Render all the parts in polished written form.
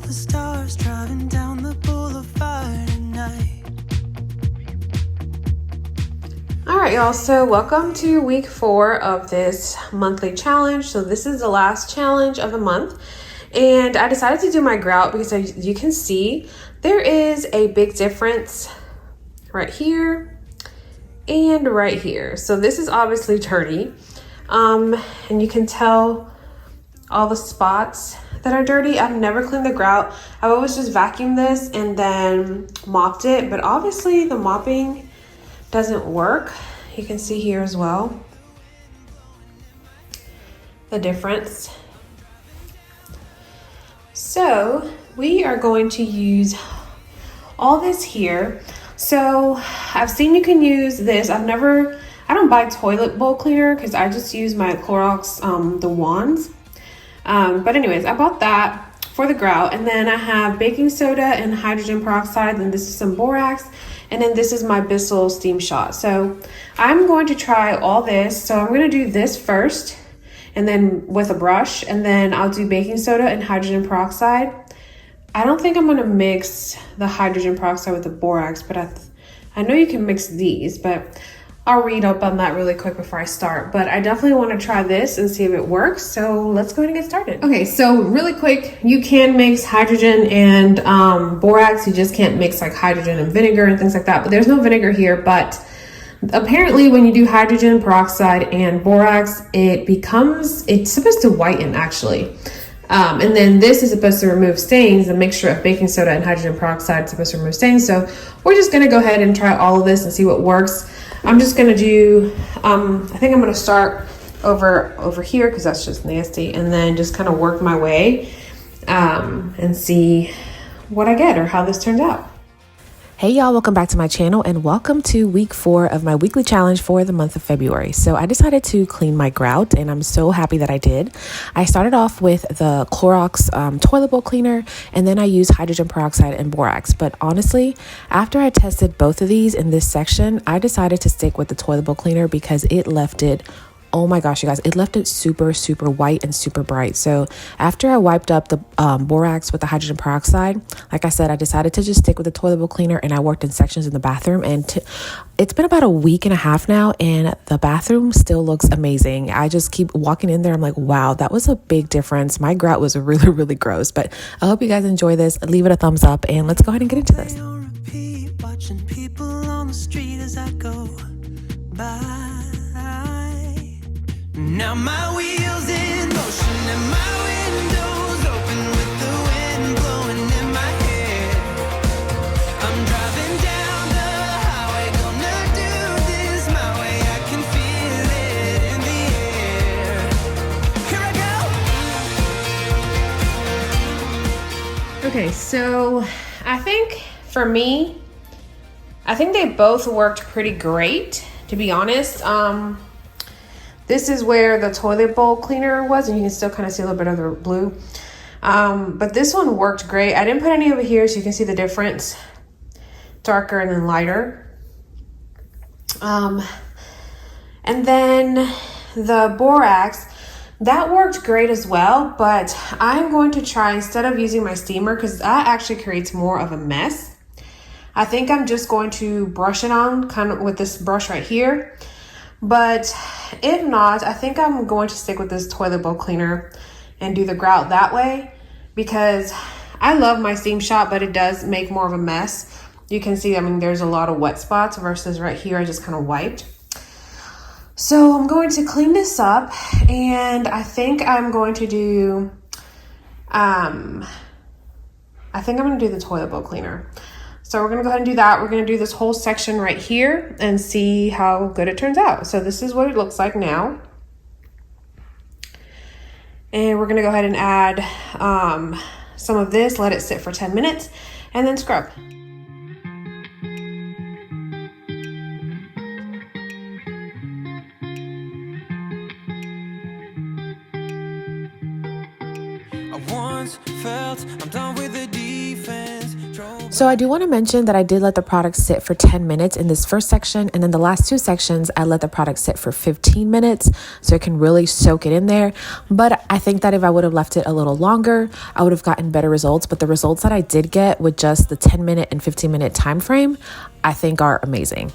the stars driving down the boulevard at night. All right, y'all, so welcome to week 4 of this monthly challenge. So this is the last challenge of the month, and I decided to do my grout because as you can see, there is a big difference right here and right here. So this is obviously dirty, and you can tell all the spots that are dirty. I've never cleaned the grout. I've always just vacuumed this and then mopped it, but obviously the mopping doesn't work. You can see here as well the difference. So we are going to use all this here. So I've seen you can use this. I don't buy toilet bowl cleaner because I just use my Clorox, the wands. But anyways, I bought that for the grout, and then I have baking soda and hydrogen peroxide, and this is some borax, and then this is my Bissell steam shot. So I'm going to try all this. So I'm going to do this first, and then with a brush, and then I'll do baking soda and hydrogen peroxide. I don't think I'm going to mix the hydrogen peroxide with the borax, but I know you can mix these, but I'll read up on that really quick before I start. But I definitely want to try this and see if it works. So let's go ahead and get started. Okay, so really quick, you can mix hydrogen and borax. You just can't mix like hydrogen and vinegar and things like that. But there's no vinegar here. But apparently when you do hydrogen peroxide and borax, it's supposed to whiten actually. And then this is supposed to remove stains. A mixture of baking soda and hydrogen peroxide is supposed to remove stains. So we're just going to go ahead and try all of this and see what works. I'm just going to do, I think I'm going to start over here because that's just nasty, and then just kind of work my way and see what I get or how this turns out. Hey y'all, welcome back to my channel and welcome to week 4 of my weekly challenge for the month of February. So I decided to clean my grout and I'm so happy that I did. I started off with the Clorox toilet bowl cleaner, and then I used hydrogen peroxide and borax. But honestly, after I tested both of these in this section, I decided to stick with the toilet bowl cleaner because it left it, oh my gosh, you guys, it left it super, super white and super bright. So after I wiped up the borax with the hydrogen peroxide, like I said, I decided to just stick with the toilet bowl cleaner, and I worked in sections in the bathroom. And it's been about a week and a half now, and the bathroom still looks amazing. I just keep walking in there. I'm like, wow, that was a big difference. My grout was really, really gross, but I hope you guys enjoy this. Leave it a thumbs up, and let's go ahead and get into this. Watching people on the street as I go by. Now my wheels in motion and my windows open with the wind blowing in my hair. I'm driving down the highway, gonna do this my way. I can feel it in the air. Here I go. Okay, so I think for me, I think they both worked pretty great, to be honest. This is where the toilet bowl cleaner was, and you can still kind of see a little bit of the blue. But this one worked great. I didn't put any over here, so you can see the difference. Darker and then lighter. And then the borax, that worked great as well, but I'm going to try, instead of using my steamer, because that actually creates more of a mess, I think I'm just going to brush it on kind of with this brush right here. But if not, I think I'm going to stick with this toilet bowl cleaner and do the grout that way, because I love my steam shot, but it does make more of a mess. You can see, I mean, there's a lot of wet spots versus right here I just kind of wiped. So I'm going to clean this up, and I think I'm going to do the toilet bowl cleaner. So we're going to go ahead and do that. We're going to do this whole section right here and see how good it turns out. So this is what it looks like now. And we're going to go ahead and add some of this, let it sit for 10 minutes, and then scrub. I once felt I'm done with the defense. Drove So I do want to mention that I did let the product sit for 10 minutes in this first section, and then the last 2 sections I let the product sit for 15 minutes so it can really soak it in there. But I think that if I would have left it a little longer, I would have gotten better results. But the results that I did get with just the 10-minute and 15-minute time frame, I think are amazing.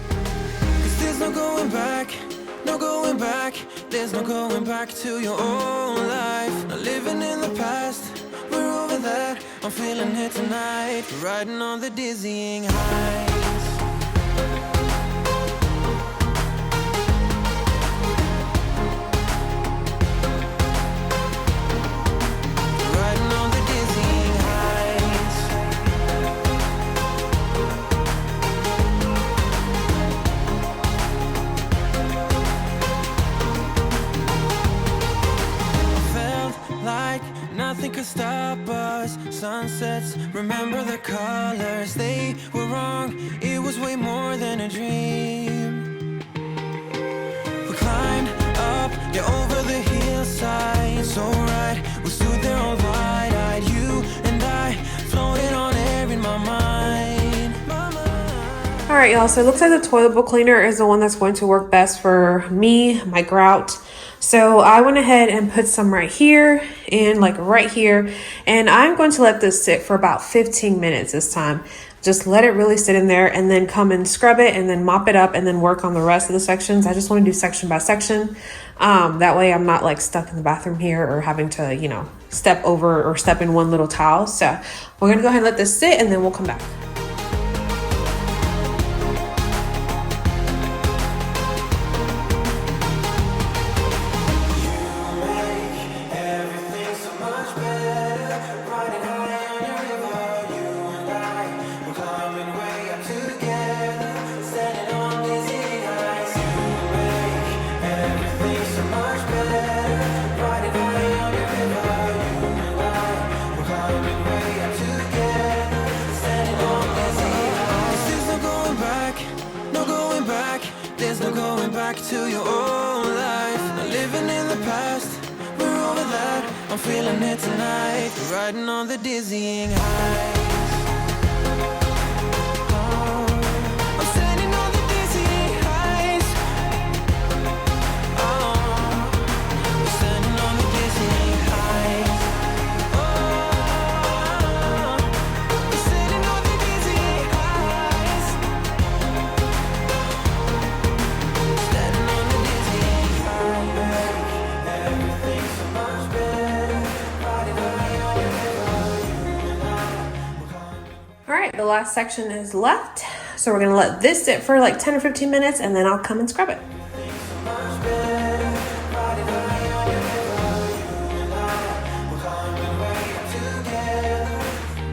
'Cause there's no going back, no going back. There's no going back to your old life. Not living in the past, we're over that. I'm feeling it tonight, riding on the dizzying heights. Riding on the dizzying heights. Felt like nothing could stop us. Sunsets, remember the colors. They were wrong, it was way more than a dream. We climbed up, yeah, over the hillside. So right, we stood there all wide-eyed. You and I floated on air in my mind. All right, y'all, so it looks like the toilet bowl cleaner is the one that's going to work best for me, my grout. So I went ahead and put some right here and like right here, and I'm going to let this sit for about 15 minutes this time. Just let it really sit in there and then come and scrub it and then mop it up and then work on the rest of the sections. I just want to do section by section. That way I'm not like stuck in the bathroom here or having to, you know, step over or step in one little towel. So we're gonna go ahead and let this sit and then we'll come back. To your old life, not living in the past, we're over that. I'm feeling it tonight, riding on the dizzying heights. I'm standing on the dizzying heights. I'm standing on the dizzying heights. I'm standing on the dizzying heights. All right, the last section is left. So we're gonna let this sit for like 10 or 15 minutes and then I'll come and scrub it.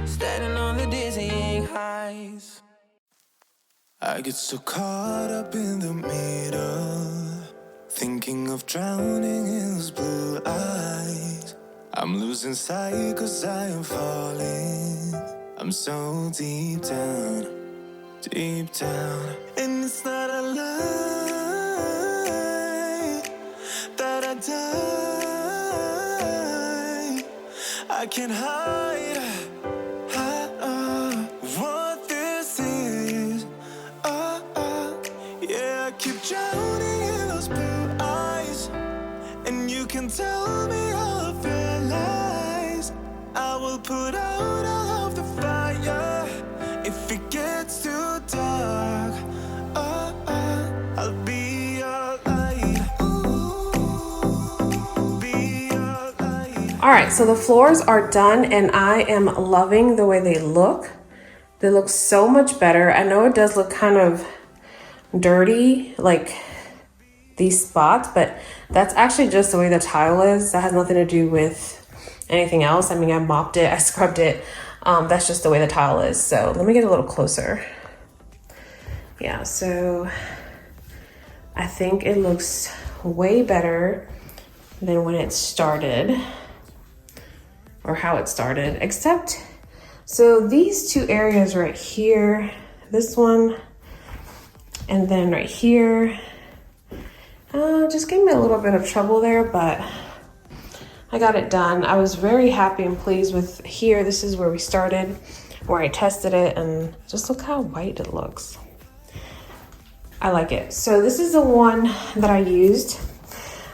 Standing on the dizzying heights. I get so caught up in the middle, thinking of drowning in those blue eyes. I'm losing sight 'cause I am falling. I'm so deep down, and it's not a lie that I die. I can't hide what this is. Yeah, I keep drowning in those blue eyes, and you can tell me all of your lies. I will put out all of the fire if it gets too dark. I'll be your light. Be your light. All right, so the floors are done and I am loving the way they look. They look so much better. I know it does look kind of dirty, like these spots, but that's actually just the way the tile is. That has nothing to do with anything else. I mean, I mopped it, I scrubbed it. That's just the way the tile is. So let me get a little closer. Yeah, so I think it looks way better than when it started, or how it started, except, so these two areas right here, this one, and then right here, just gave me a little bit of trouble there, but I got it done. I was very happy and pleased with here. This is where we started. where I tested it, and just look how white it looks. I like it. So this is the one that I used.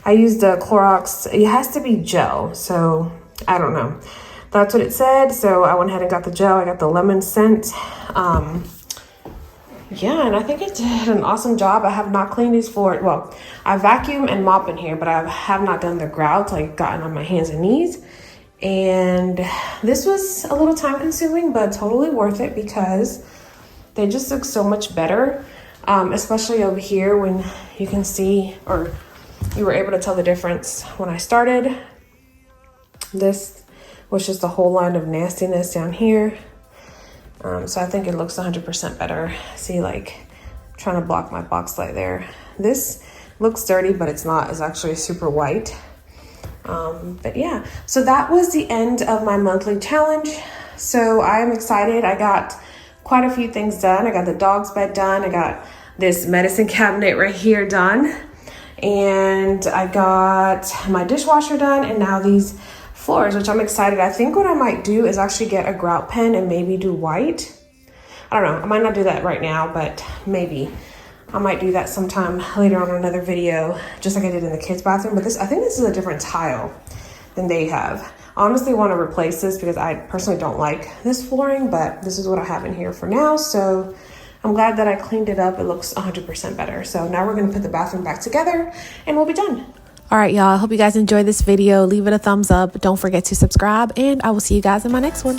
I used the Clorox. It has to be gel, so I don't know. That's what it said, so I went ahead and got the gel. I got the lemon scent. Yeah, and I think it did an awesome job. I have not cleaned these floors. Well, I vacuum and mop in here, but I have not done the grout, like gotten on my hands and knees. And this was a little time consuming, but totally worth it because they just look so much better. Especially over here when you can see, or you were able to tell the difference when I started. This was just a whole line of nastiness down here. So I think it looks 100% better. See, like, trying to block my box light there. This looks dirty, but it's not. It's actually super white. But yeah, so that was the end of my monthly challenge. So I am excited. I got quite a few things done. I got the dog's bed done. I got this medicine cabinet right here done. And I got my dishwasher done, and now these floors, which I'm excited. I think what I might do is actually get a grout pen and maybe do white. I don't know. I might not do that right now, but maybe. I might do that sometime later on in another video, just like I did in the kids' bathroom. But I think this is a different tile than they have. I honestly want to replace this because I personally don't like this flooring, but this is what I have in here for now. So I'm glad that I cleaned it up. It looks 100% better. So now we're going to put the bathroom back together and we'll be done. All right, y'all. I hope you guys enjoyed this video. Leave it a thumbs up. Don't forget to subscribe, and I will see you guys in my next one.